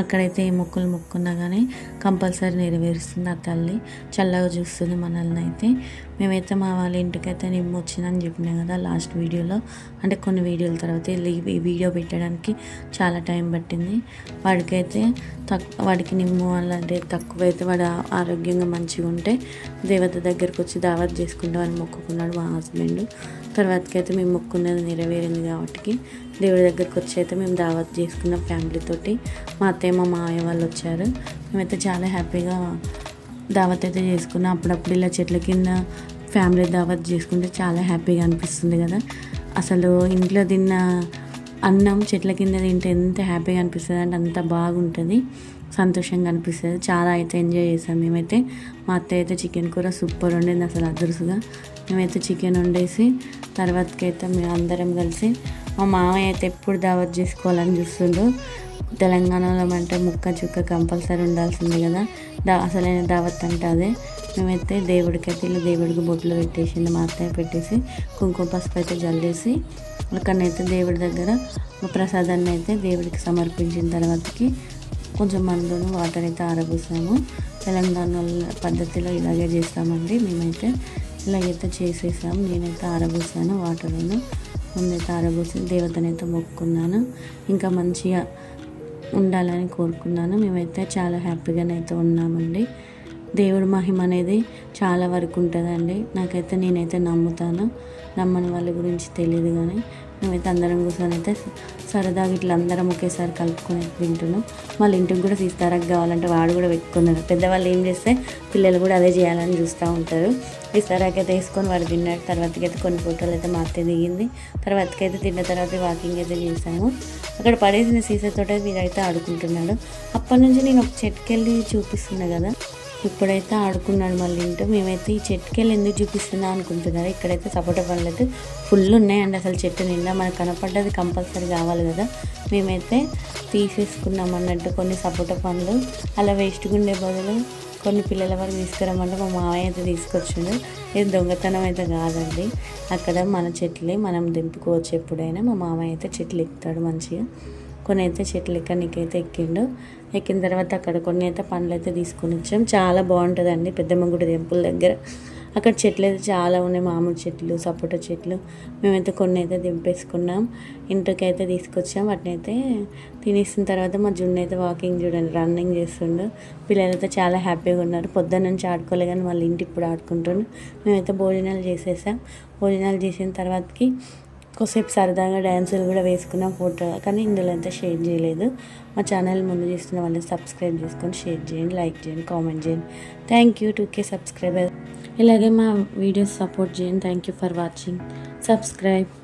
అక్కడైతే ఏ మొక్కులు మొక్కున్నా కానీ కంపల్సరీ నెరవేరుస్తుంది ఆ తల్లి, చల్లగా చూస్తుంది మనల్ని. అయితే మేమైతే మా వాళ్ళ ఇంటికైతే నిమ్మ వచ్చిందని చెప్పినా కదా లాస్ట్ వీడియోలో, అంటే కొన్ని వీడియోల తర్వాత ఈ వీడియో పెట్టడానికి చాలా టైం పట్టింది. వాడికైతే వాడికి నిమ్మ వల్ల అంటే తక్కువైతే వాడు ఆరోగ్యంగా మంచిగా ఉంటే దేవత దగ్గరికి వచ్చి దావత్ చేసుకుంటామని మొక్కుకున్నాడు మా హస్బెండ్. తర్వాతకైతే మేము మొక్కున్నది నెరవేరింది కాబట్టి దేవుడి దగ్గరికి వచ్చి అయితే మేము దావత్ చేసుకున్నాం ఫ్యామిలీతోటి. మా అత్తయ్య మా మామయ్య వాళ్ళు వచ్చారు. మేమైతే చాలా హ్యాపీగా దావత్ అయితే చేసుకున్నాం. అప్పుడప్పుడు ఇలా చెట్ల కింద ఫ్యామిలీ దావత్ చేసుకుంటే చాలా హ్యాపీగా అనిపిస్తుంది కదా. అసలు ఇంట్లో తిన్న అన్నం చెట్ల కింద తింటే ఎంత హ్యాపీగా అనిపిస్తుంది అంటే అంత బాగుంటుంది, సంతోషంగా అనిపిస్తుంది. చాలా అయితే ఎంజాయ్ చేసాం మేమైతే. మా అత్తయ్య అయితే చికెన్ కూర సూపర్ వండింది, అసలు అదురుసుగా. మేమైతే చికెన్ వండేసి తర్వాతకైతే మేము అందరం కలిసి, మా మామయ్య అయితే ఎప్పుడు దావత్ చేసుకోవాలని చూస్తుండ్రు. తెలంగాణలో అంటే ముక్క చుక్క కంపల్సరీ ఉండాల్సిందే కదా, అసలైన దావత్ అంటే అదే. మేమైతే దేవుడికైతే ఇలా దేవుడికి బొట్లు పెట్టేసింది మా అత్తయ్య, పెట్టేసి కుంకుమ పసుపు అయితే జల్లేసి అక్కడనైతే దేవుడి దగ్గర ప్రసాదాన్ని అయితే దేవుడికి సమర్పించిన తర్వాతకి కొంచెం మందును వాటర్ అయితే ఆరబోసాము. తెలంగాణ పద్ధతిలో ఇలాగే చేస్తామండి. మేమైతే ఇలాగైతే చేసేసాము. నేనైతే ఆరబోసాను వాటర్ను, ముందైతే ఆరబోసి దేవతనైతే మొక్కుకున్నాను. ఇంకా మంచిగా ఉండాలని కోరుకున్నాను. మేమైతే చాలా హ్యాపీగానైతే ఉన్నామండి. దేవుడి మహిమ అనేది చాలా వరకు ఉంటుందండి. నేనైతే నమ్ముతాను, నమ్మని వాళ్ళ గురించి తెలియదు. కానీ మేమైతే అందరం కూర్చొని అయితే సరదాగా ఇట్లా అందరం ఒకేసారి కలుపుకొని తింటున్నాం. వాళ్ళ ఇంటికి కూడా సీతారాకు కావాలంటే వాడు కూడా పెట్టుకున్నారు. పెద్దవాళ్ళు ఏం చేస్తే పిల్లలు కూడా అదే చేయాలని చూస్తూ ఉంటారు. సీతారాకు అయితే వేసుకొని వాడు తిన్నాడు. తర్వాతకైతే కొన్ని ఫోటోలు అయితే మా అత్తయ్య దిగింది. తర్వాతకైతే తిన్న తర్వాత వాకింగ్ అయితే చేశాము. అక్కడ పడేసిన సీసాతోటి వీడైతే ఆడుకుంటున్నాడు. అప్పటి నుంచి నేను ఒక చెట్టుకెళ్ళి చూపిస్తున్నా కదా, ఇప్పుడైతే ఆడుకున్నాడు మళ్ళీ ఇంటూ. మేమైతే ఈ చెట్టుకెళ్ళి ఎందుకు చూపిస్తున్నా అనుకుంటున్నారు. ఇక్కడైతే సపోటా పండ్లు అయితే ఫుల్ ఉన్నాయండి. అసలు చెట్టు నిండా మనకు కనపడ్డది కంపల్సరీ కావాలి కదా, మేమైతే తీసేసుకున్నాం అన్నట్టు కొన్ని సపోటా పండ్లు. అలా వేస్ట్గా ఉండే బదులు కొన్ని పిల్లల వరకు తీసుకురమ్మంటే మా మామయ్య అయితే తీసుకొచ్చిండు. ఇది దొంగతనం అయితే కాదండి, అక్కడ మన చెట్లే మనం దింపుకోవచ్చు ఎప్పుడైనా. మా మామయ్య అయితే చెట్లు ఎక్కుతాడు మంచిగా. కొన్ని అయితే చెట్లు ఎక్కడికైతే ఎక్కిండు. ఎక్కిన తర్వాత అక్కడ కొన్ని అయితే పండ్లు అయితే తీసుకొని వచ్చాం. చాలా బాగుంటుందండి పెద్దమ్మ గుడి టెంపుల్ దగ్గర. అక్కడ చెట్లు అయితే చాలా ఉన్నాయి, మామిడి చెట్లు, సపోటా చెట్లు. మేమైతే కొన్ని అయితే దింపేసుకున్నాం, ఇంటికి అయితే తీసుకొచ్చాం. వాటిని అయితే తినేసిన తర్వాత మా జున్ను అయితే వాకింగ్ చూడండి రన్నింగ్ చేస్తుండు. పిల్లలైతే చాలా హ్యాపీగా ఉన్నారు. పొద్దున్న నుంచి ఆడుకోలే కానీ వాళ్ళ ఇంటి ఇప్పుడు ఆడుకుంటుండు. మేమైతే భోజనాలు చేసేసాం. భోజనాలు చేసిన తర్వాతకి కొద్దిసేపు సరదాగా డ్యాన్సులు కూడా వేసుకున్నాం ఫోటో, కానీ ఇందులో అయితే షేర్ చేయలేదు. మా ఛానల్ ముందు చూస్తున్న వాళ్ళని సబ్స్క్రైబ్ చేసుకొని షేర్ చేయండి, లైక్ చేయండి, కామెంట్ చేయండి. Thank you 2K subscriber. ఇలాగే మా వీడియోస్ సపోర్ట్ చేయండి. Thank you for watching. Subscribe.